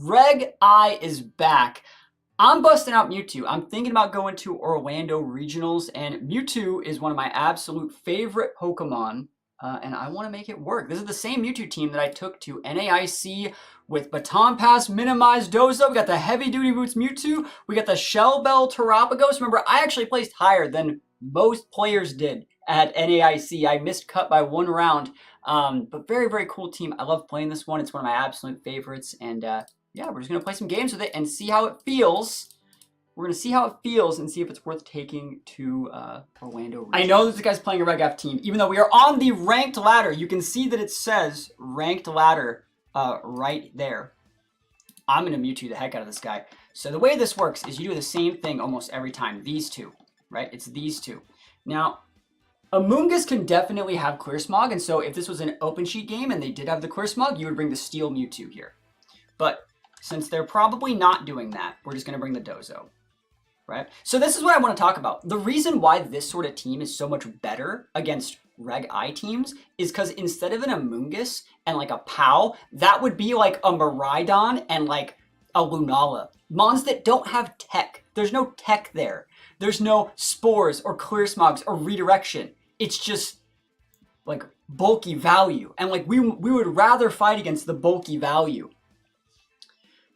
Reg I is back. I'm busting out Mewtwo. I'm thinking about going to Orlando Regionals, and Mewtwo is one of my absolute favorite Pokemon, and I want to make it work. This is the same Mewtwo team that I took to NAIC with Baton Pass, Minimized Dozo. We got the Heavy Duty Boots Mewtwo. We got the Shell Bell Terapagos. Remember, I actually placed higher than most players did at NAIC. I missed cut by 1 round, but very, very cool team. I love playing this one. It's one of my absolute favorites, and yeah, we're just going to play some games with it and see how it feels. We're going to see how it feels and see if it's worth taking to Orlando. I know this guy's playing a Reg F team, even though we are on the ranked ladder. You can see that it says ranked ladder right there. I'm going to Mewtwo the heck out of this guy. So the way this works is you do the same thing almost every time. These two, right? It's these two. Now, Amoonguss can definitely have Clear Smog, and so if this was an open sheet game and they did have the Clear Smog, you would bring the Steel Mewtwo here. But since they're probably not doing that, we're just going to bring the Dozo, right? So this is what I want to talk about. The reason why this sort of team is so much better against Reg I teams is because instead of an Amoonguss and like a Pow, that would be like a Miraidon and like a Lunala. Mons that don't have tech. There's no tech there. There's no spores or clear smogs or redirection. It's just like bulky value. And like we would rather fight against the bulky value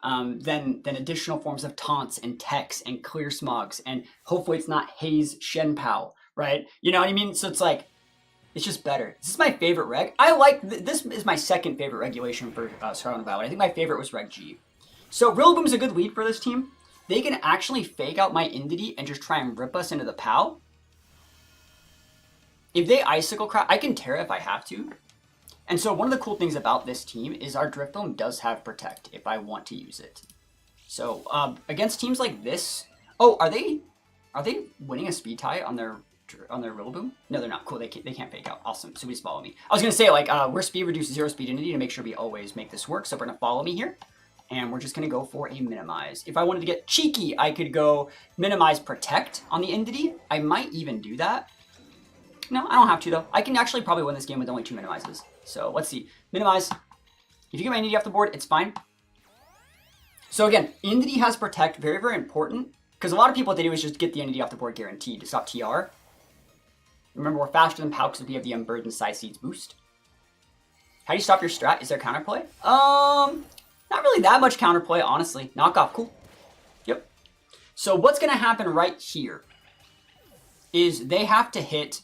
than additional forms of taunts and techs and clear smogs, and hopefully it's not Haze Shenpao, right? You know what I mean? So it's like, it's just better. This is my favorite reg. I like, this is my second favorite regulation for Scarlet and Violet. I think my favorite was Reg G. So Rillaboom's a good lead for this team. They can actually fake out my Indity and just try and rip us into the POW. If they Icicle Crap, I can Terra if I have to. And so one of the cool things about this team is our Drifloon does have Protect if I want to use it. So against teams like this, oh, are they winning a speed tie on their Rillaboom? No, they're not. Cool, they can't fake out. Awesome. So just follow me. I was gonna say like we're speed reduced 0 speed Indity to make sure we always make this work. So we're gonna follow me here, and we're just gonna go for a Minimize. If I wanted to get cheeky, I could go Minimize Protect on the Indity. I might even do that. No, I don't have to though. I can actually probably win this game with only 2 Minimizes. So let's see. Minimize. If you get my Indity off the board, it's fine. So again, Indity has Protect, very, very important. Because a lot of people, what they do is just get the Indity off the board guaranteed to stop TR. Remember, we're faster than POW because we have the Unburdened Psy-Seeds boost. How do you stop your strat? Is there counterplay? Not really that much counterplay, honestly. Knockoff, cool. Yep. So what's going to happen right here is they have to hit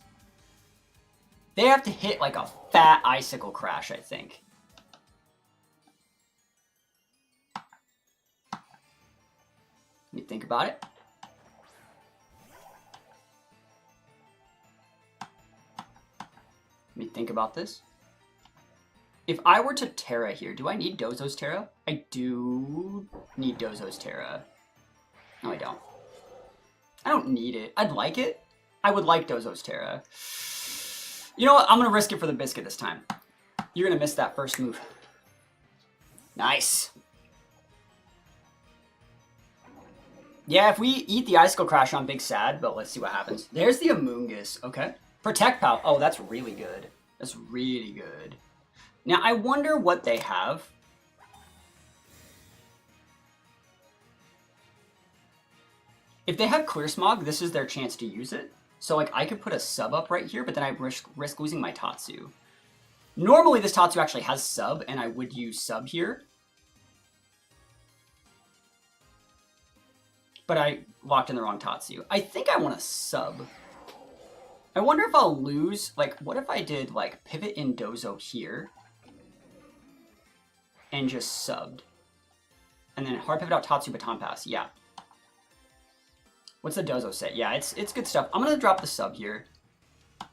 like a fat Icicle Crash, I think. Let me think about it. Let me think about this. If I were to Terra here, do I need Dozo's Terra? I do need Dozo's Terra. No, I don't. I don't need it. I'd like it. I would like Dozo's Terra. You know what? I'm going to risk it for the biscuit this time. You're going to miss that first move. Nice. Yeah, if we eat the Icicle Crash on Big Sad, but let's see what happens. There's the Amoonguss. Okay. Protect POW. Oh, that's really good. That's really good. Now, I wonder what they have. If they have Clear Smog, this is their chance to use it. So, like, I could put a sub up right here, but then I risk losing my Tatsu. Normally, this Tatsu actually has sub, and I would use sub here. But I locked in the wrong Tatsu. I think I want a sub. I wonder if I'll lose, like, what if I did, like, pivot in Dozo here and just subbed? And then hard pivot out Tatsu Baton Pass, yeah. What's the Dozo set? Yeah, it's good stuff. I'm going to drop the sub here. I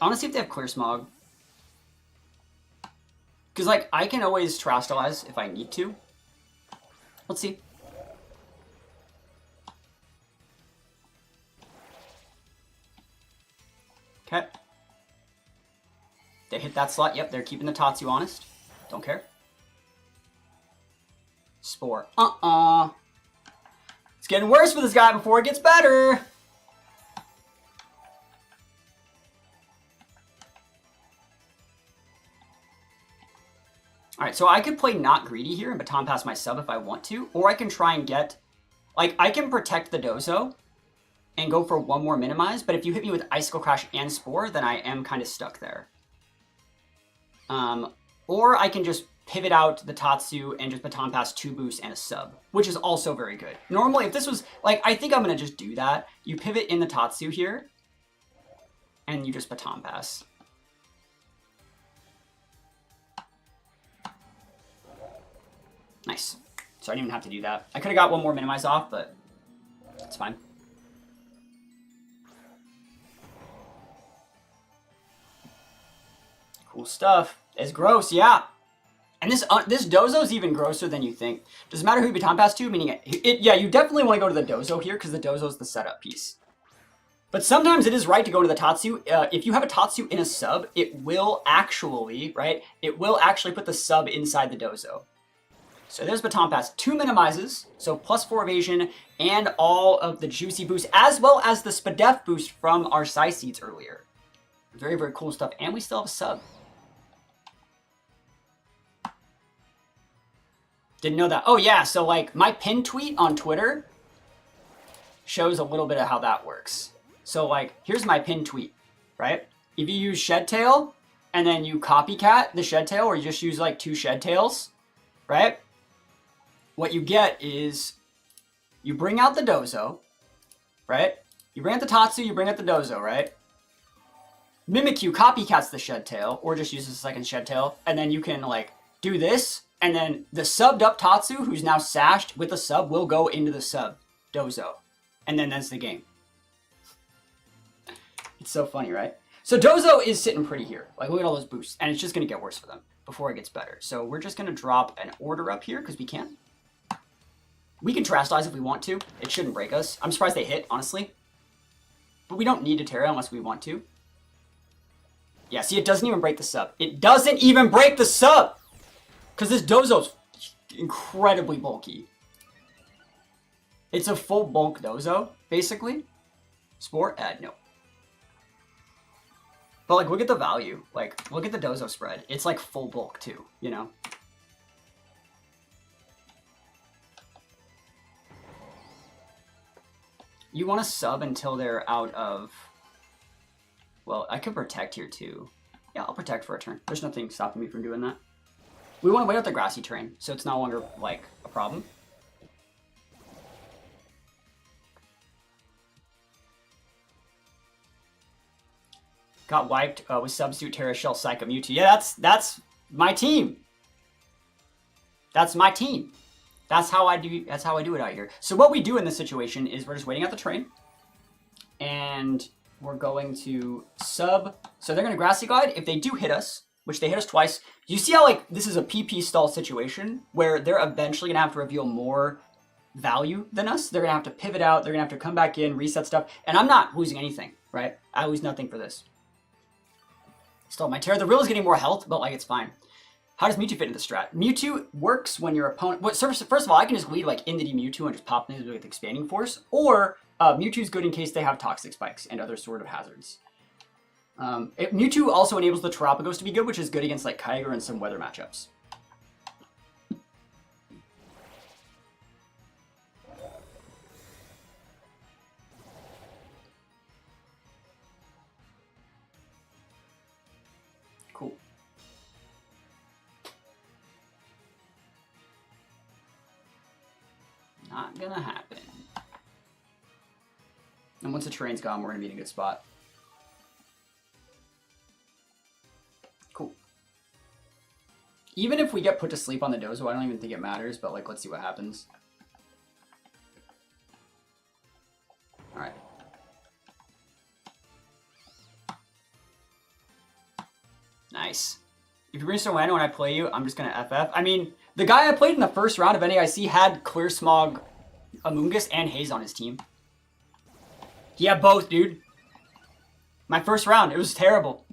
want to see if they have Clear Smog. Because, like, I can always Terastallize if I need to. Let's see. Okay. They hit that slot. Yep, they're keeping the Tatsu honest. Don't care. Spore. It's getting worse for this guy before it gets better. Alright, Alright, so I could play Not Greedy here and baton pass my sub if I want to, or I can try and get, like, I can protect the Dozo and go for one more minimize, but if you hit me with Icicle Crash and Spore, then I am kind of stuck there. Or I can just pivot out the Tatsu and just baton pass 2 boosts and a sub, which is also very good. Normally, if this was, like, I think I'm going to just do that. You pivot in the Tatsu here, and you just baton pass. Nice. So I didn't even have to do that. I could have got one more minimize off, but it's fine. Cool stuff. It's gross, yeah. And this Dozo's even grosser than you think. Doesn't matter who you baton pass to, meaning yeah, you definitely want to go to the Dozo here because the Dozo's the setup piece. But sometimes it is right to go to the Tatsu. If you have a Tatsu in a sub, it will actually, right? It will actually put the sub inside the Dozo. So there's baton pass, 2 minimizes, so +4 evasion, and all of the juicy boosts, as well as the Spadef boost from our Psy Seeds earlier. Very, very cool stuff, and we still have a sub. Didn't know that. Oh yeah, so like my pinned tweet on Twitter shows a little bit of how that works. So like, here's my pinned tweet, right? If you use Shed Tail, and then you copycat the Shed Tail, or you just use like 2 Shed Tails, right? What you get is, you bring out the Dozo, right? You bring out the Tatsu, you bring out the Dozo, right? Mimikyu copycats the Shed Tail, or just uses the second Shed Tail, and then you can like do this, and then the subbed up Tatsu, who's now sashed with a sub, will go into the sub Dozo. And then that's the game. It's so funny, right? So Dozo is sitting pretty here. Like, look at all those boosts. And it's just going to get worse for them before it gets better. So we're just going to drop an order up here because we can. We can Terastallize if we want to. It shouldn't break us. I'm surprised they hit, honestly. But we don't need to Terra unless we want to. Yeah, see, it doesn't even break the sub. It doesn't even break the sub! Because this Dozo's incredibly bulky. It's a full bulk Dozo, basically. Spore? No. But like, look at the value. Like, look at the Dozo spread. It's like full bulk too, you know? You want to sub until they're out of... Well, I could protect here too. Yeah, I'll protect for a turn. There's nothing stopping me from doing that. We want to wait out the grassy terrain, so it's no longer, like, a problem. Got wiped with Substitute Terra Shell Psycho Mewtwo. Yeah, that's my team. That's my team. That's how I do it out here. So what we do in this situation is we're just waiting out the terrain. And we're going to sub. So they're going to Grassy Glide. If they do hit us, which they hit us twice, you see how like this is a PP stall situation where they're eventually going to have to reveal more value than us. They're going to have to pivot out. They're going to have to come back in, reset stuff. And I'm not losing anything, right? I lose nothing for this. Still my Terra. The Rill is getting more health, but like it's fine. How does Mewtwo fit into the strat? Mewtwo works when your opponent... First of all, I can just lead like into the Mewtwo and just pop things with Expanding Force. Or Mewtwo's good in case they have Toxic Spikes and other sort of hazards. Mewtwo also enables the Terapagos to be good, which is good against like Kyogre and some weather matchups. Cool. Not gonna happen. And once the terrain's gone, we're gonna be in a good spot. Cool. Even if we get put to sleep on the Dozo, I don't even think it matters, but like, let's see what happens. Alright. Nice. If you bring Orlando when I play you, I'm just gonna FF. I mean, the guy I played in the first round of NAIC had Clear Smog, Amoonguss, and Haze on his team. He had both, dude. My first round, it was terrible.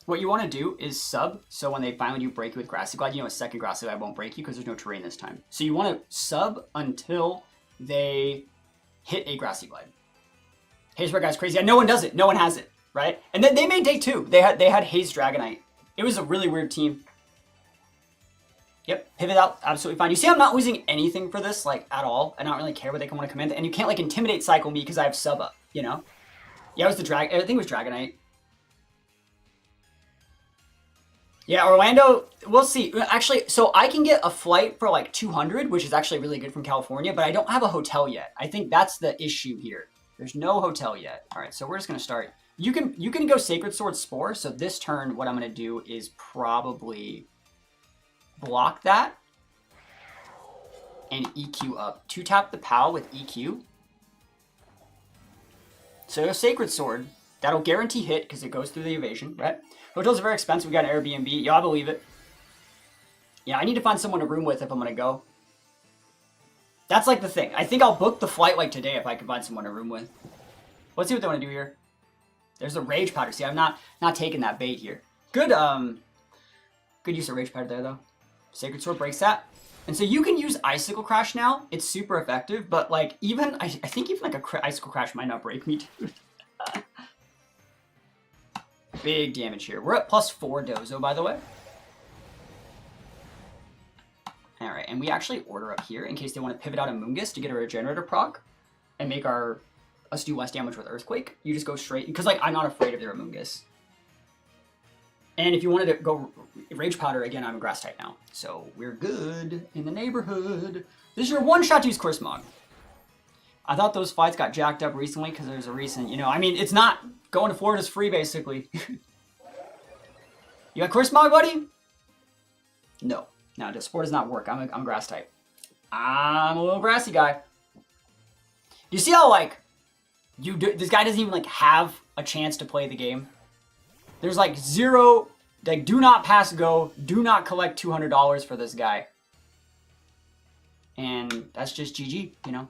What you want to do is sub, so when they finally do break you with Grassy Glide, you know a second Grassy Glide won't break you because there's no terrain this time. So you want to sub until they hit a Grassy Glide. Haze Red guy's crazy. Yeah, no one does it. No one has it, right? And then they made day 2. They had Haze Dragonite. It was a really weird team. Yep, pivot out, absolutely fine. You see I'm not losing anything for this, like, at all. I don't really care what they can want to command. And you can't, like, Intimidate Cycle me because I have sub up, you know? Yeah, it was the I think it was Dragonite. Yeah, Orlando, we'll see. Actually, so I can get a flight for like 200, which is actually really good from California, but I don't have a hotel yet. I think that's the issue here. There's no hotel yet. All right, so we're just going to start. You can go Sacred Sword Spore. So this turn, what I'm going to do is probably block that and EQ up. 2-tap the POW with EQ. So Sacred Sword. That'll guarantee hit because it goes through the evasion, right? Hotels are very expensive. We got an Airbnb. Yeah, I believe it. Yeah, I need to find someone to room with if I'm going to go. That's like the thing. I think I'll book the flight like today if I can find someone to room with. Let's see what they want to do here. There's a Rage Powder. See, I'm not taking that bait here. Good use of Rage Powder there, though. Sacred Sword breaks that. And so you can use Icicle Crash now. It's super effective, but like even, I think even like a Icicle Crash might not break me, dude. Big damage here. We're at +4 Dozo, by the way. Alright, and we actually order up here in case they want to pivot out a Moongus to get a Regenerator proc and make us do less damage with Earthquake. You just go straight, because like I'm not afraid of their Moongus. And if you wanted to go Rage Powder, again, I'm a Grass type now. So we're good in the neighborhood. This is your one shot to use Corsimog. I thought those fights got jacked up recently because there's a recent, you know, I mean, it's not going to Florida's free, basically. You got Corsimog, buddy? No. No, the sport does not work. I'm Grass type. I'm a little grassy guy. You see how, like, this guy doesn't even, like, have a chance to play the game? There's, like, zero, like, do not pass go, do not collect $200 for this guy. And that's just GG, you know?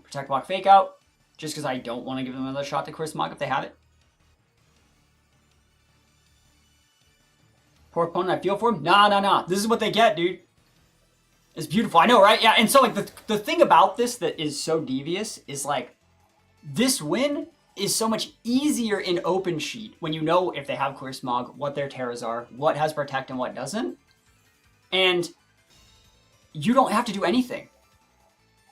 Protect, block, fake out. Just because I don't want to give them another shot to Corsimog if they have it. Poor opponent, I feel for him. Nah. This is what they get, dude. It's beautiful. I know, right? Yeah, and so, like, the thing about this that is so devious is, like, this win is so much easier in open sheet when you know if they have Corsimog, what their Terras are, what has Protect and what doesn't. And you don't have to do anything.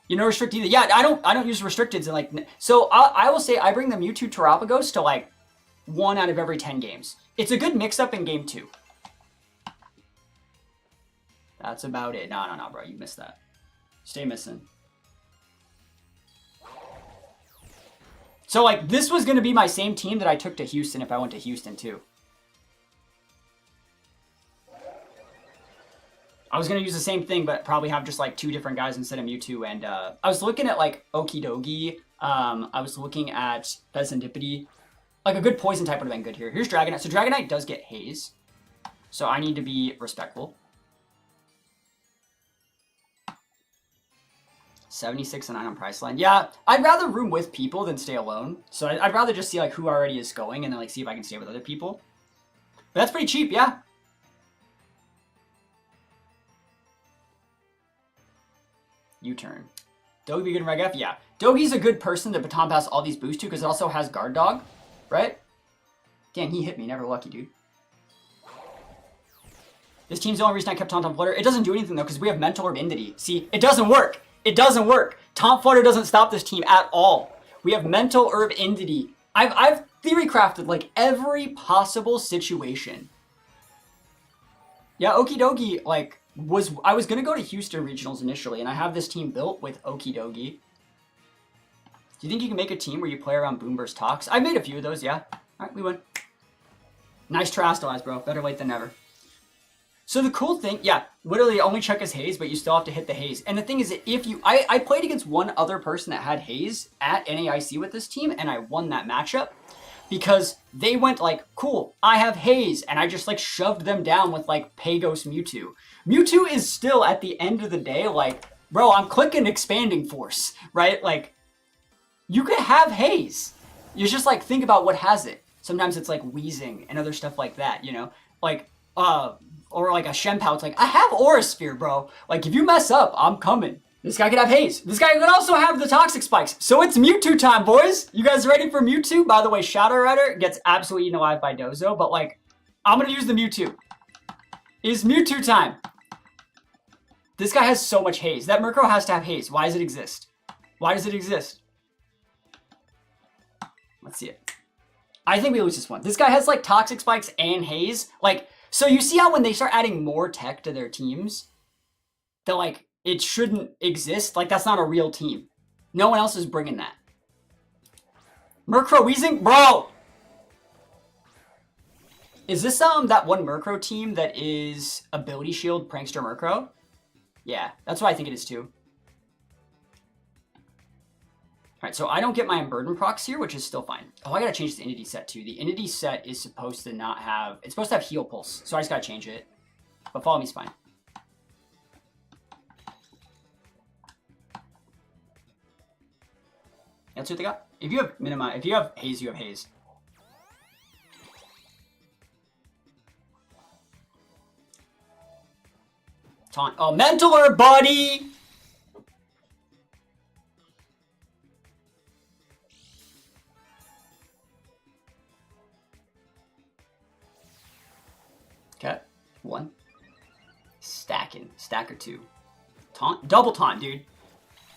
You know, restrict either. Yeah, I don't use restricteds and like. So I will say I bring the Mewtwo Terapagos to like 1 out of every 10 games. It's a good mix-up in game 2. That's about it. No, bro, you missed that. Stay missing. So like this was gonna be my same team that I took to Houston if I went to Houston too. I was going to use the same thing, but probably have just like 2 different guys instead of Mewtwo. And I was looking at like Okidogi. I was looking at Bezendipity. Like a good poison type would have been good here. Here's Dragonite. So Dragonite does get Haze. So I need to be respectful. 76 and 9 on Priceline. Yeah, I'd rather room with people than stay alone. So I'd rather just see like who already is going and then like see if I can stay with other people. But that's pretty cheap, yeah. U-turn. Dogi be good in Reg F? Yeah. Dogi's a good person to baton pass all these boosts to because it also has Guard Dog, right? Damn, he hit me. Never lucky, dude. This team's the only reason I kept Tauntaun Flutter. It doesn't do anything, though, because we have Mental Orb Entity. See, it doesn't work. It doesn't work. Taunt Flutter doesn't stop this team at all. We have Mental Herb Entity. I've theory crafted, like, every possible situation. Yeah, Okidogi, like... I was going to go to Houston Regionals initially, and I have this team built with Okidogi. Do you think you can make a team where you play around Boomburst Talks? I've made a few of those, yeah. Alright, we win. Nice Terrastalize, bro. Better late than never. So the cool thing, yeah, literally only check is Haze, but you still have to hit the Haze. And the thing is that if you... I played against one other person that had Haze at NAIC with this team, and I won that matchup. Because they went like, cool, I have Haze, and I just like shoved them down with like Pagos Mewtwo. Mewtwo is still, at the end of the day, like, bro, I'm clicking Expanding Force, right? Like, you could have Haze. You just like think about what has it. Sometimes it's like Wheezing and other stuff like that, you know? Like, or like a Shenpao, it's like, I have Aura Sphere, bro. Like, if you mess up, I'm coming. This guy could have haze. This guy could also have the toxic spikes. So it's Mewtwo time, boys. You guys ready for Mewtwo? By the way, Shadow Rider gets absolutely eaten alive by Dozo, but like, I'm gonna use the Mewtwo. It's Mewtwo time. This guy has so much haze. That Murkrow has to have haze. Why does it exist? Why does it exist? Let's see it. I think we lose this one. This guy has like toxic spikes and haze. Like, so you see how when they start adding more tech to their teams, that like, it shouldn't exist. Like, that's not a real team. No one else is bringing that. Murkrow Weezing? Bro! Is this that one Murkrow team that is Ability Shield Prankster Murkrow? Yeah, that's what I think it is too. Alright, so I don't get my Unburden procs here, which is still fine. Oh, I gotta change the Entity set too. The Entity set is supposed to not have... It's supposed to have Heal Pulse, so I just gotta change it. But Follow Me's fine. That's what they got. If you have haze, you have haze. Taunt. Oh, Mentaler, buddy! Okay. 1. Stacking. Stacker 2. Taunt. Double taunt, dude.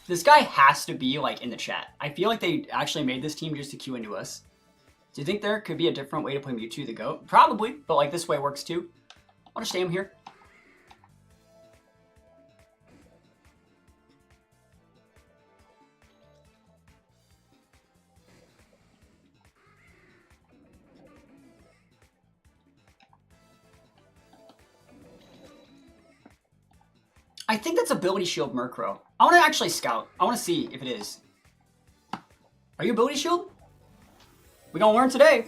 This guy has to be, like, in the chat. I feel like they actually made this team just to queue into us. Do you think there could be a different way to play Mewtwo the GOAT? Probably, but, like, this way works, too. I'll just stay him here. I think that's Ability Shield Murkrow. I want to actually scout. I want to see if it is. Are you Ability Shield? We gonna learn today.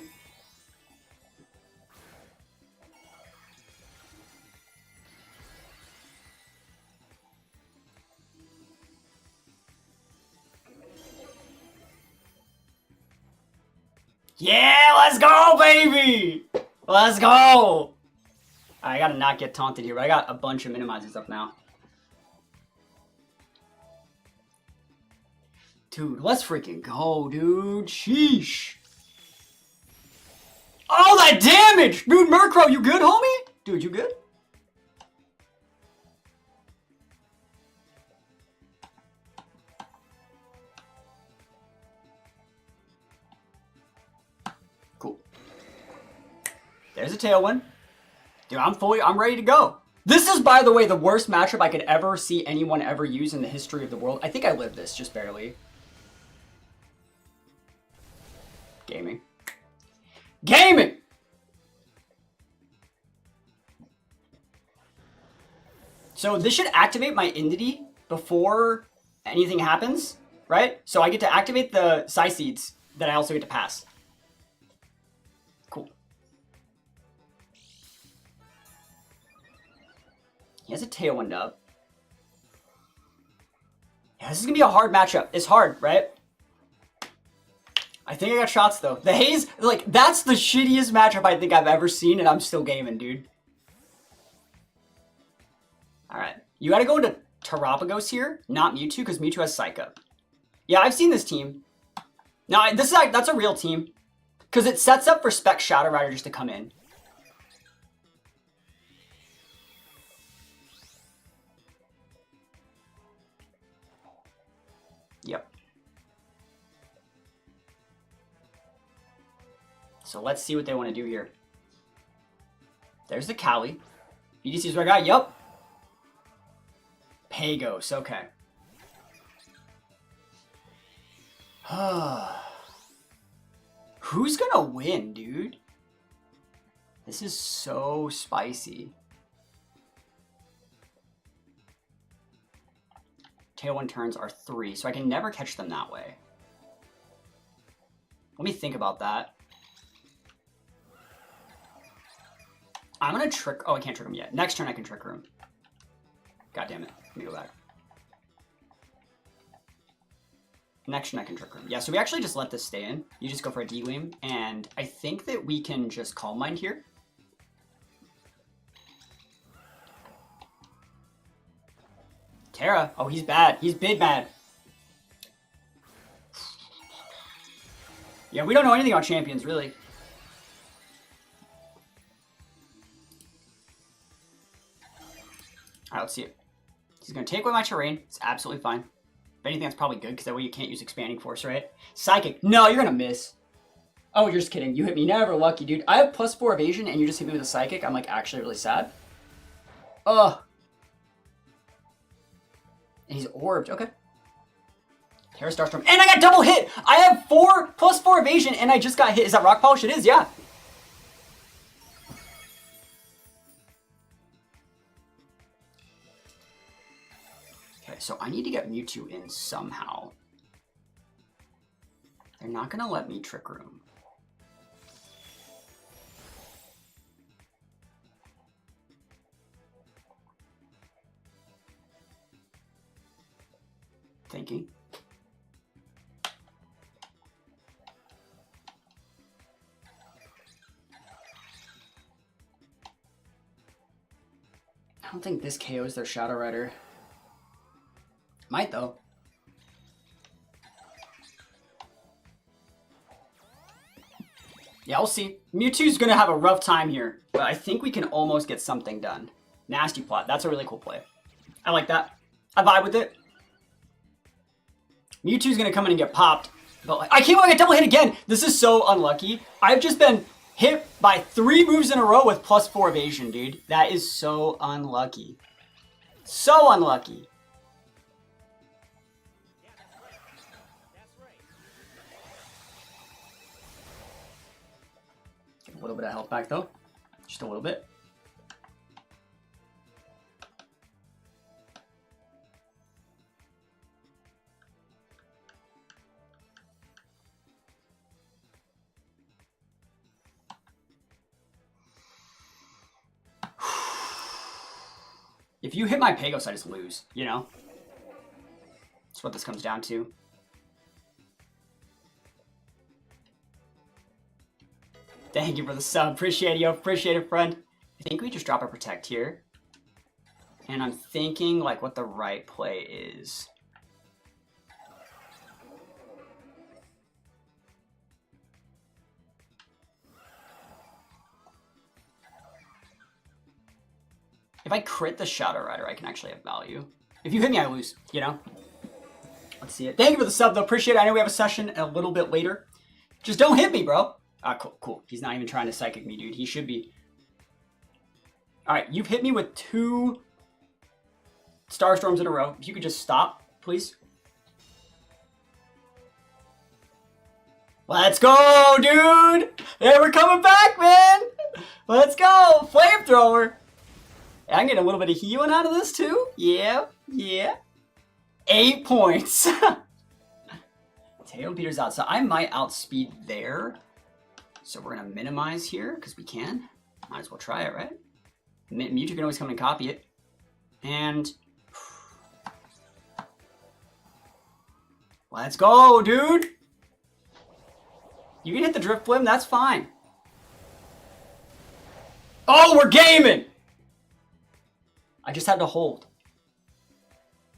Yeah, let's go, baby! Let's go! I gotta not get taunted here, but I got a bunch of minimizers up now. Dude, let's freaking go, dude. Sheesh. Oh, that damage! Dude, Murkrow, you good, homie? Dude, you good? Cool. There's a Tailwind. Dude, I'm ready to go. This is, by the way, the worst matchup I could ever see anyone ever use in the history of the world. I think I lived this, just barely. Gaming. Gaming! So this should activate my Entity before anything happens, right? So I get to activate the Psy-Seeds that I also get to pass. Cool. He has a Tailwind up. Yeah, this is gonna be a hard matchup. It's hard, right? I think I got shots, though. The haze, like, that's the shittiest matchup I think I've ever seen, and I'm still gaming, dude. Alright. You gotta go into Terapagos here, not Mewtwo, because Mewtwo has Psych Up. Yeah, I've seen this team. No, this is like, that's a real team. Because it sets up for Spec Shadow Rider just to come in. Yep. So let's see what they want to do here. There's the Cali. VGC is what I got. Yup. Pagos. Okay. Who's gonna win, dude? This is so spicy. Tailwind turns are 3, so I can never catch them that way. Let me think about that. I'm gonna trick... Oh, I can't trick him yet. Next turn I can trick him. God damn it. Let me go back. Next turn I can trick him. Yeah, so we actually just let this stay in. You just go for a D-Weam. And I think that we can just Calm Mind here. Terra. Oh, he's bad. He's big bad. Yeah, we don't know anything about champions, really. Alright, let's see it. He's going to take away my terrain. It's absolutely fine. If anything, that's probably good, because that way you can't use Expanding Force, right? Psychic. No, you're going to miss. Oh, you're just kidding. You hit me. Never lucky, dude. I have +4 evasion, and you just hit me with a Psychic. I'm, like, actually really sad. Ugh. And he's orbed. Okay. Terra Starstorm. And I got double hit! I have +4 evasion, and I just got hit. Is that Rock Polish? It is, yeah. Okay, so I need to get Mewtwo in somehow. They're not going to let me Trick Room. Thinking. I don't think this KOs their Shadow Rider. Might though. Yeah, we'll see. Mewtwo's gonna have a rough time here, but I think we can almost get something done. Nasty plot. That's a really cool play. I like that. I vibe with it. Mewtwo's gonna come in and get popped, but like, I can't get double hit again. This is so unlucky. I've just been hit by 3 moves in a row with +4 evasion, dude. That is so unlucky. So unlucky. Get a little bit of health back though. Just a little bit. If you hit my Pagos, I just lose, you know? That's what this comes down to. Thank you for the sub. Appreciate you. Appreciate it, friend. I think we just drop a Protect here. And I'm thinking, like, what the right play is. If I crit the Shadow Rider, I can actually have value. If you hit me, I lose, you know? Let's see it. Thank you for the sub, though. Appreciate it. I know we have a session a little bit later. Just don't hit me, bro. Ah, cool, cool. He's not even trying to Psychic me, dude. He should be. All right, you've hit me with 2 Starstorms in a row. If you could just stop, please. Let's go, dude! Hey, we're coming back, man! Let's go! Flamethrower! I can get a little bit of healing out of this too. Yeah, yeah. 8 points. Tail Peter's out. So I might outspeed there. So we're going to minimize here because we can. Might as well try it, right? Mewtwo can always come and copy it. And let's go, dude. You can hit the Drift Blim. That's fine. Oh, we're gaming. I just had to hold.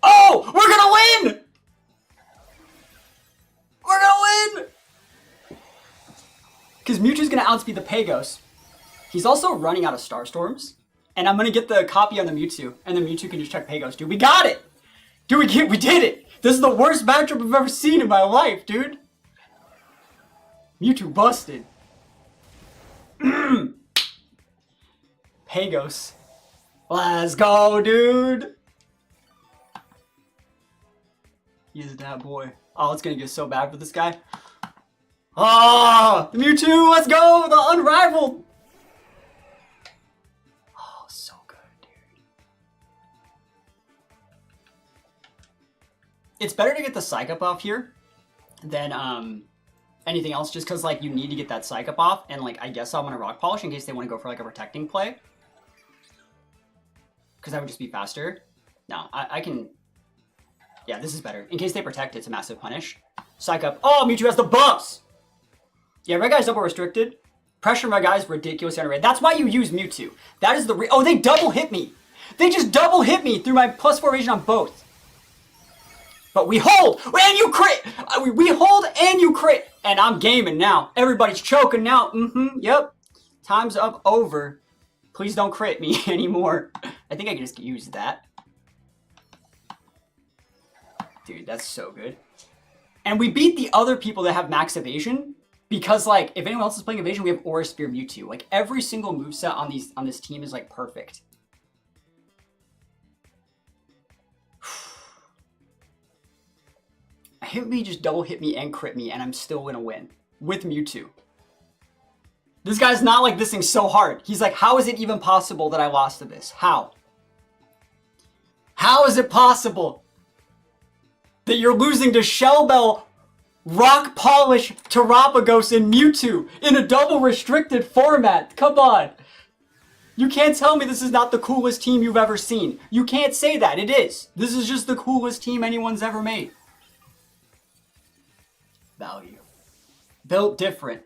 Oh, we're gonna win! We're gonna win! Because Mewtwo's gonna outspeed the Pagos. He's also running out of Starstorms. And I'm gonna get the copy on the Mewtwo. And the Mewtwo can just check Pagos. Dude, we got it! Dude, we did it! This is the worst matchup I've ever seen in my life, dude. Mewtwo busted. Pagos. Let's go, dude. He is that boy. Oh, it's gonna get so bad for this guy. Oh, Mewtwo, let's go, the unrivaled. Oh, so good, dude. It's better to get the Psych Up off here than anything else, just because like you need to get that Psych Up off, and like I guess I want to Rock Polish in case they want to go for like a protecting play. Because that would just be faster. No, I can... Yeah, this is better. In case they protect, it's a massive punish. Psych Up. Oh, Mewtwo has the buffs! Yeah, Red Guy's double restricted. Pressure Red Guy's ridiculous underrated. That's why you use Mewtwo. That is the... Oh, they double hit me! They just double hit me through my +4 evasion on both. But we hold, and you crit! We hold and you crit! And I'm gaming now. Everybody's choking now. Yep. Time's up over. Please don't crit me anymore. I think I can just use that. Dude, that's so good. And we beat the other people that have max evasion because, like, if anyone else is playing evasion, we have Aura Spear Mewtwo. Like, every single moveset on this team is, like, perfect. Hit me, just double hit me and crit me, and I'm still gonna win with Mewtwo. This guy's not like this thing so hard. He's like, how is it even possible that I lost to this? How? How is it possible that you're losing to Shellbell, Rock Polish, Terapagos, and Mewtwo in a double restricted format? Come on. You can't tell me this is not the coolest team you've ever seen. You can't say that. It is. This is just the coolest team anyone's ever made. Value. Built different.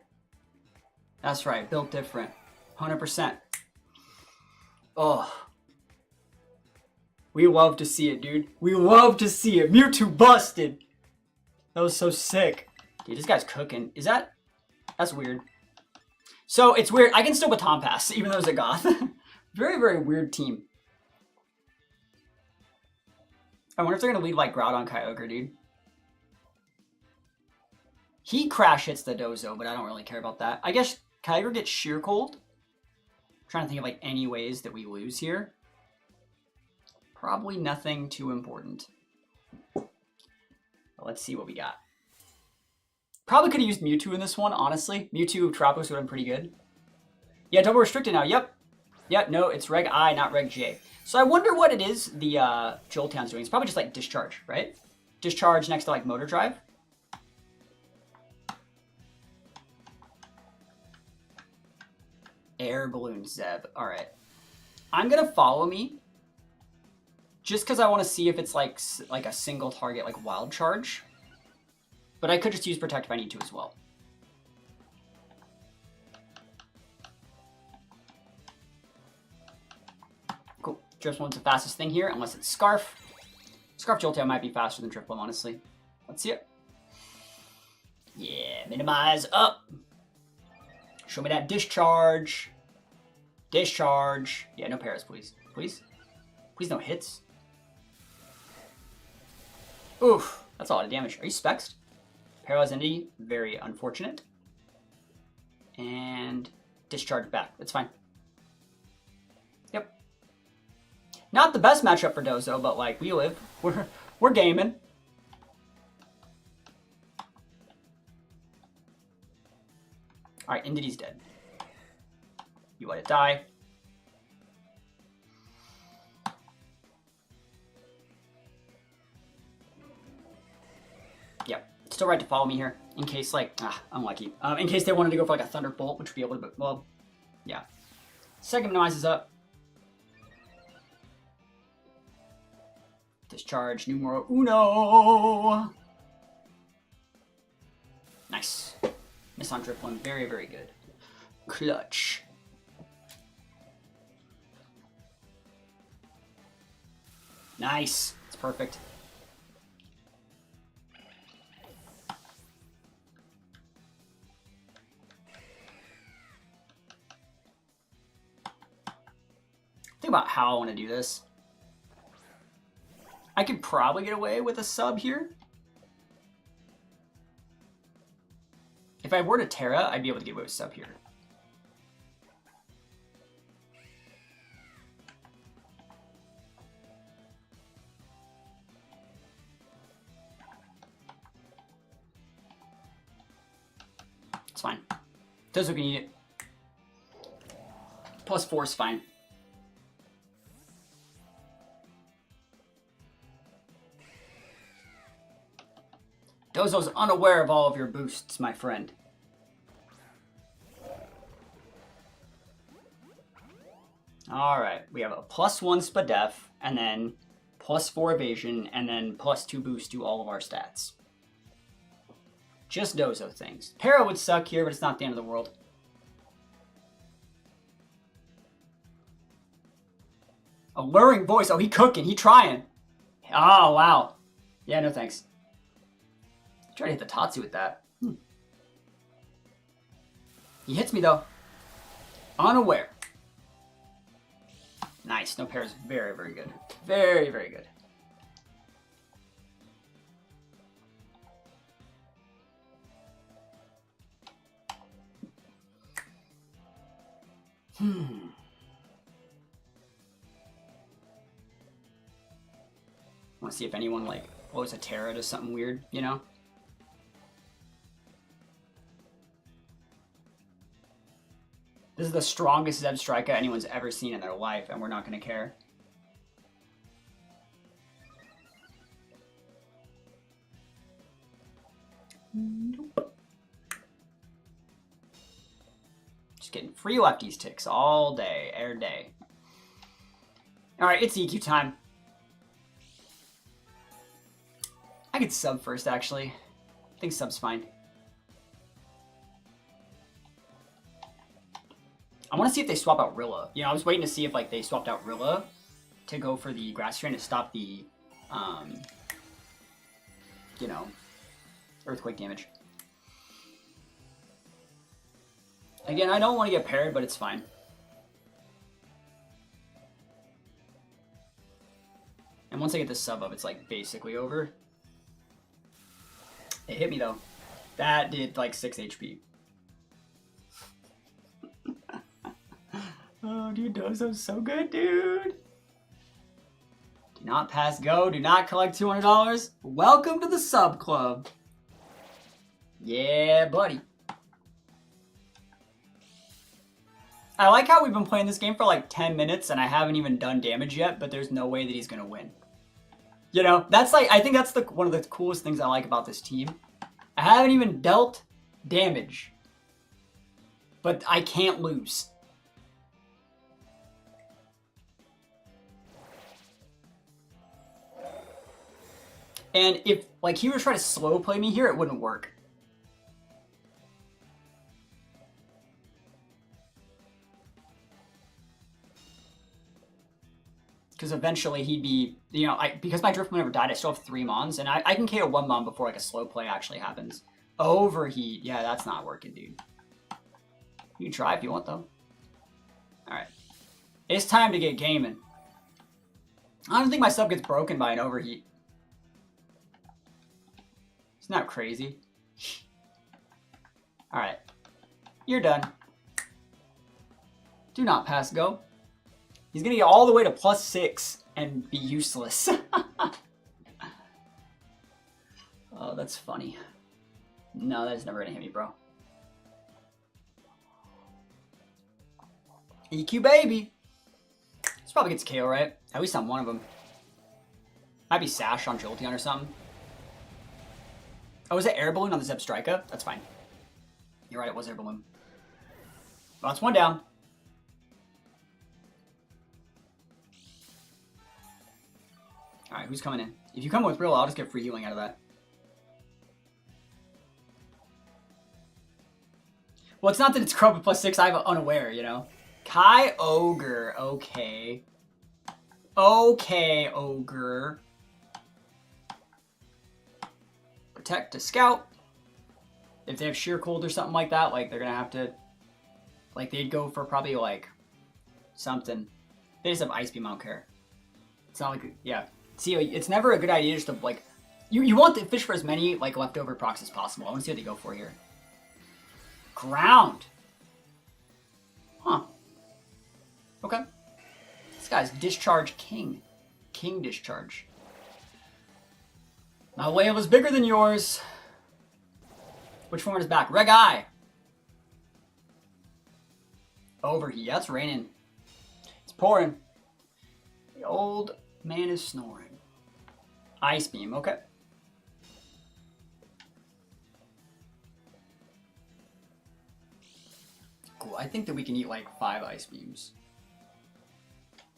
That's right, built different. 100%. Oh. We love to see it, dude. We love to see it. Mewtwo busted. That was so sick. Dude, this guy's cooking. Is that... That's weird. So, it's weird. I can still baton pass, even though it's a goth. Very, very weird team. I wonder if they're going to lead like Groudon Kyogre, dude. He crash hits the Dozo, but I don't really care about that. I guess Kyogre gets Sheer Cold. I'm trying to think of like any ways that we lose here. Probably nothing too important. But let's see what we got. Probably could have used Mewtwo in this one, honestly. Mewtwo Terapagos would have been pretty good. Yeah, double restricted now. Yep. Yep, no, it's Reg I, not Reg J. So I wonder what it is the Jolteon's doing. It's probably just like Discharge, right? Discharge next to like Motor Drive. Air Balloon Zeb. Alright. I'm going to follow me. Just because I want to see if it's like a single target, like Wild Charge. But I could just use Protect if I need to as well. Cool. Drifloon's the fastest thing here, unless it's Scarf. Scarf Jolteon might be faster than Drifloon, honestly. Let's see it. Yeah, minimize up. Show me that Discharge. Discharge. Yeah, no Paras, please. Please? Please no hits. Oof. That's a lot of damage. Are you spexed? Paralyzed Entity. Very unfortunate. And Discharge back. That's fine. Yep. Not the best matchup for Dozo, but like, we live. We're gaming. Alright, Entity's dead. You let it die. Yep. Still right to follow me here. In case, like, unlucky. In case they wanted to go for like a Thunderbolt, which would be a little bit, well, yeah. Second minimizes up. Discharge numero uno. Nice. Miss on Drifloon. Very, very good. Clutch. Nice. It's perfect. Think about how I want to do this. I could probably get away with a sub here. If I were to Terra, I'd be able to get away with sub here. It's fine. Dozo can eat it. +4 is fine. Dozo's unaware of all of your boosts, my friend. Alright, we have a +1 Spadef, and then +4 evasion, and then +2 boost to all of our stats. Just Dozo things. Para would suck here, but it's not the end of the world. Alluring voice. Oh, he cooking. He trying. Oh, wow. Yeah, no thanks. Try to hit the Tatsu with that. He hits me though. Unaware. Nice. No pair is very, very good. Very, very good. Want to see if anyone like blows a Terra to something weird, you know? This is the strongest Zebstrika anyone's ever seen in their life, and we're not going to care. Nope. Just getting free lefties ticks all day, air day. Alright, it's EQ time. I could sub first, actually. I think sub's fine. I want to see if they swap out Rilla. You know, I was waiting to see if like they swapped out Rilla to go for the Grass Drain to stop the, you know, Earthquake damage. Again, I don't want to get paired, but it's fine. And once I get this sub up, it's like basically over. It hit me though. That did like 6 HP. Oh, dude, those are so good, dude. Do not pass go. Do not collect $200. Welcome to the sub club. Yeah, buddy. I like how we've been playing this game for like 10 minutes and I haven't even done damage yet, but there's no way that he's going to win. You know, that's like, I think that's one of the coolest things I like about this team. I haven't even dealt damage, but I can't lose. And if, like, he were to try to slow play me here, it wouldn't work. Because eventually he'd be, you know, because my Driftman never died, I still have 3 Mons, and I can KO 1 Mon before, like, a slow play actually happens. Overheat. Yeah, that's not working, dude. You can try if you want, though. Alright. It's time to get gaming. I don't think my sub gets broken by an overheat. It's not crazy. Alright. You're done. Do not pass go. He's gonna get all the way to +6 and be useless. Oh, that's funny. No, that's never gonna hit me, bro. EQ baby. This probably gets KO, right? At least on one of them. Might be Sash on Jolteon or something. Oh, is it Air Balloon on the Zebstrika? That's fine. You're right, it was Air Balloon. Well, that's one down. Alright, who's coming in? If you come with Real, I'll just get free healing out of that. Well, it's not that it's Crow at +6, I have Unaware, you know? Kai Ogre, okay. Okay, Ogre. Protect to Scout. If they have Sheer Cold or something like that, like, they're gonna have to... Like, they'd go for probably, like, something. They just have Ice Beam, I don't care. It's not like... Yeah. See, it's never a good idea just to, like... You want to fish for as many, like, leftover procs as possible. I want to see what they go for here. Ground! Huh. Okay. This guy's Discharge King. King Discharge. My whale is bigger than yours. Which form is back? Reg Eye. Overheat. Yeah, it's raining. It's pouring. The old man is snoring. Ice Beam, okay. Cool, I think that we can eat like 5 Ice Beams.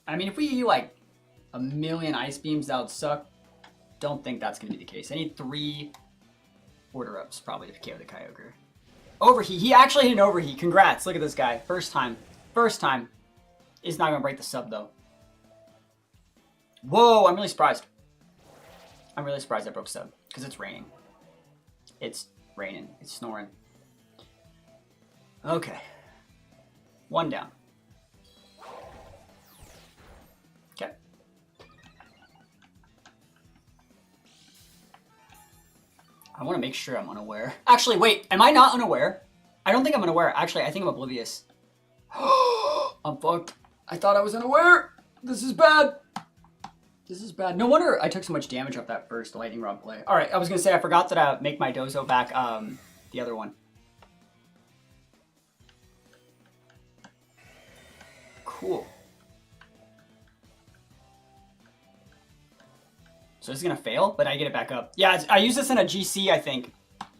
I mean, if we eat like 1,000,000 Ice Beams, that would suck. Don't think that's going to be the case. I need 3 order-ups probably to KO the Kyogre. Overheat. He actually hit an overheat. Congrats. Look at this guy. First time. First time. He's not going to break the sub, though. Whoa, I'm really surprised. I'm really surprised I broke sub, because it's raining. It's raining. It's snoring. Okay. 1 down. Okay. I want to make sure I'm unaware. Actually, wait. Am I not unaware? I don't think I'm unaware. Actually, I think I'm oblivious. I'm fucked. I thought I was unaware. This is bad. This is bad. No wonder I took so much damage off that first lightning rod play. All right, I was gonna say I forgot that I make my dozo back. The other one. Cool. So this is gonna fail, but I get it back up. Yeah, I use this in a GC, I think,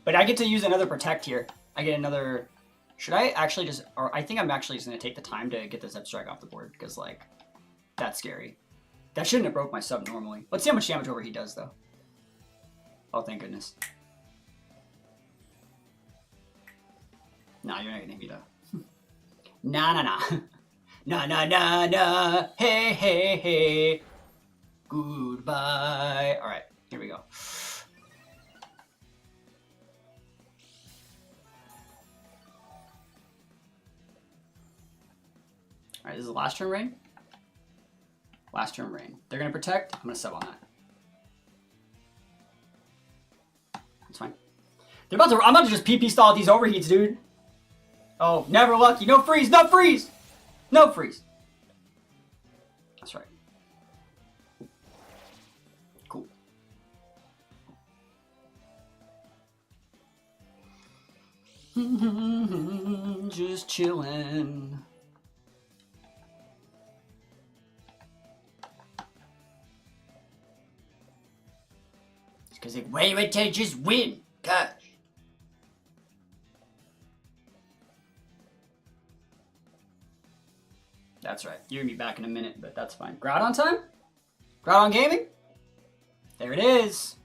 but I get to use another protect here. I get another. Should I actually just? Or I think I'm actually just gonna take the time to get this Zep Strike off the board because like, that's scary. That shouldn't have broke my sub normally. Let's see how much damage overheat does, though. Oh, thank goodness. Nah, you're not gonna hit me, though. Nah, nah, nah. Nah, nah, nah, nah. Hey, hey, hey. Goodbye. All right, here we go. All right, this is the last turn rain. Last turn rain. They're gonna protect. I'm gonna sub on that. That's fine. They're about to. I'm about to just PP stall these overheats, dude. Oh, never lucky. No freeze. No freeze. No freeze. That's right. Cool. Just chillin'. Because if wait till just win. Gosh. That's right. You're gonna be back in a minute, but that's fine. Groudon time? Groudon gaming? There it is.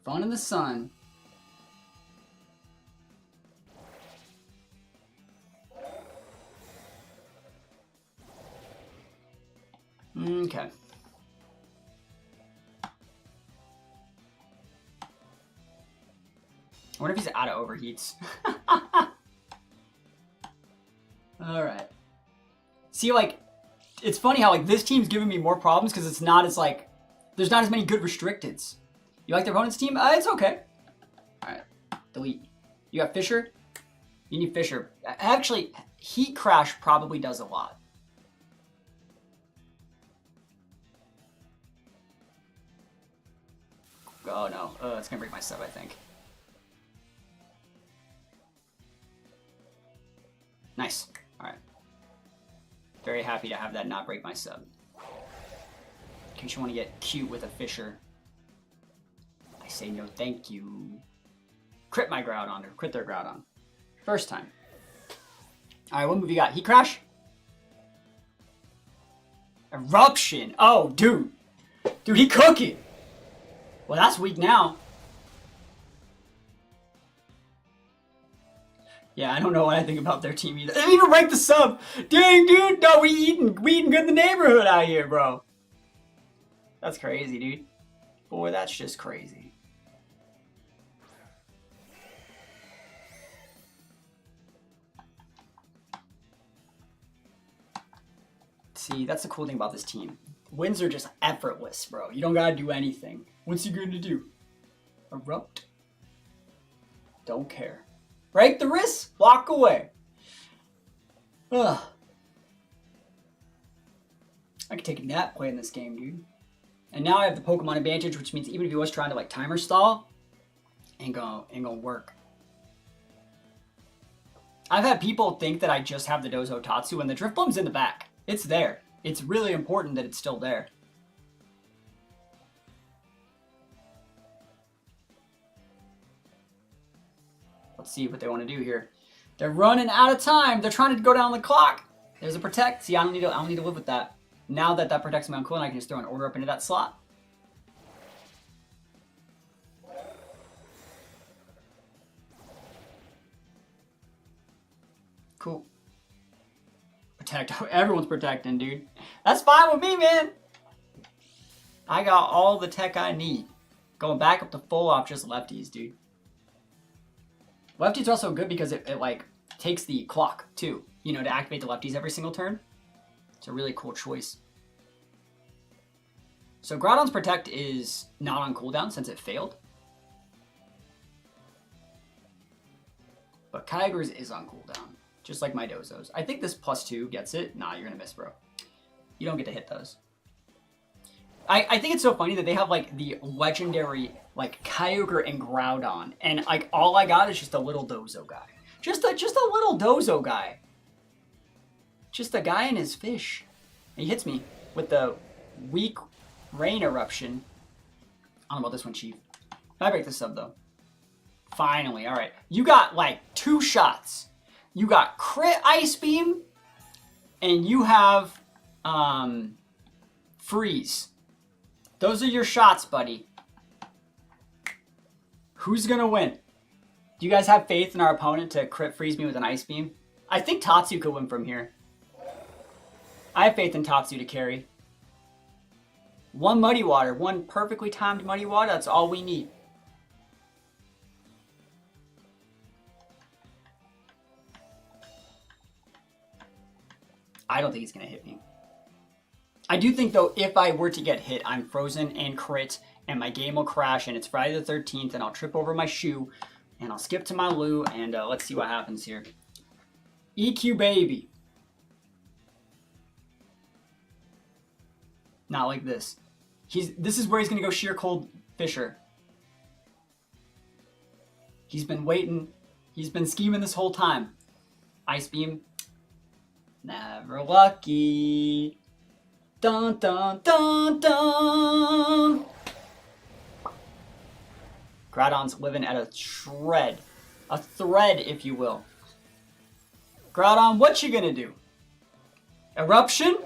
Fun in the sun. Okay. I wonder if he's out of overheats. Alright. See, like, it's funny how, like, this team's giving me more problems because it's not as, like, there's not as many good restricteds. You like the opponent's team? It's okay. Alright. Delete. You got Fisher? You need Fisher. Actually, Heat Crash probably does a lot. Oh, no. It's gonna break my sub, I think. Nice. Alright. Very happy to have that not break my sub. In case you want to get cute with a Fisher. I say no thank you. Crit my Groudon, or crit their Groudon. First time. Alright, what move you got? Heat Crash? Eruption! Oh, dude! Dude, he cooking! Well, that's weak now. Yeah, I don't know what I think about their team either. They didn't even rank the sub. Dang, dude. No, we eating good in the neighborhood out here, bro. That's crazy, dude. Boy, that's just crazy. See, that's the cool thing about this team. Wins are just effortless, bro. You don't gotta do anything. What's you gonna do? Erupt? Don't care. Break the wrist, walk away. Ugh. I could take a nap playing this game, dude. And now I have the Pokemon advantage, which means even if he was trying to like timer stall, ain't gonna work. I've had people think that I just have the Dozo Tatsu and the Drifloom's in the back. It's there. It's really important that it's still there. Let's see what they want to do here. They're running out of time. They're trying to go down the clock. There's a protect. See, I don't need to live with that. Now that that protects me on cooldown, I can just throw an order up into that slot. Cool. Protect. Everyone's protecting, dude. That's fine with me, man. I got all the tech I need. Going back up to full off just lefties, dude. Lefties are also good because it like takes the clock too, you know, to activate the lefties every single turn. It's a really cool choice. So Groudon's Protect is not on cooldown since it failed. But Kyogre's is on cooldown, just like my Dozos. I think this +2 gets it. Nah, you're gonna miss, bro. You don't get to hit those. I think it's so funny that they have like the legendary like Kyogre and Groudon, and like all I got is just a little Dozo guy. Just a little Dozo guy. Just a guy and his fish. And he hits me with the weak Rain Eruption. I don't know about this one, Chief. I break this sub though. Finally, all right. You got like 2 shots. You got crit Ice Beam, and you have freeze. Those are your shots, buddy. Who's gonna win? Do you guys have faith in our opponent to crit freeze me with an Ice Beam? I think Tatsu could win from here. I have faith in Tatsu to carry. 1 Muddy Water, 1 perfectly timed Muddy Water, that's all we need. I don't think he's gonna hit me. I do think though, if I were to get hit, I'm frozen and crit, and my game will crash, and it's Friday the 13th, and I'll trip over my shoe, and I'll skip to my loo, and let's see what happens here. EQ baby. Not like this. This is where he's gonna go sheer cold Fisher. He's been waiting. He's been scheming this whole time. Ice Beam. Never lucky. Dun dun dun dun. Groudon's living at a shred. A thread, if you will. Groudon, what you gonna do? Eruption?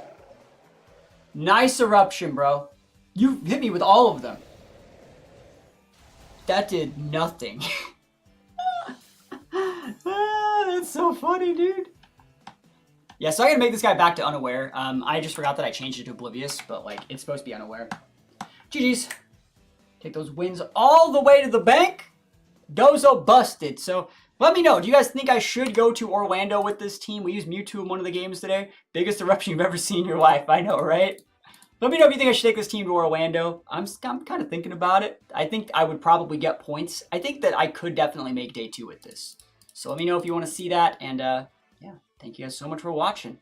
Nice Eruption, bro. You hit me with all of them. That did nothing. That's so funny, dude. Yeah, so I gotta make this guy back to unaware. I just forgot that I changed it to oblivious, but like it's supposed to be unaware. GG's. Take those wins all the way to the bank. Dozo busted. So let me know. Do you guys think I should go to Orlando with this team? We used Mewtwo in one of the games today. Biggest eruption you've ever seen in your life. I know, right? Let me know if you think I should take this team to Orlando. I'm kind of thinking about it. I think I would probably get points. I think that I could definitely make day 2 with this. So let me know if you want to see that. And yeah, thank you guys so much for watching.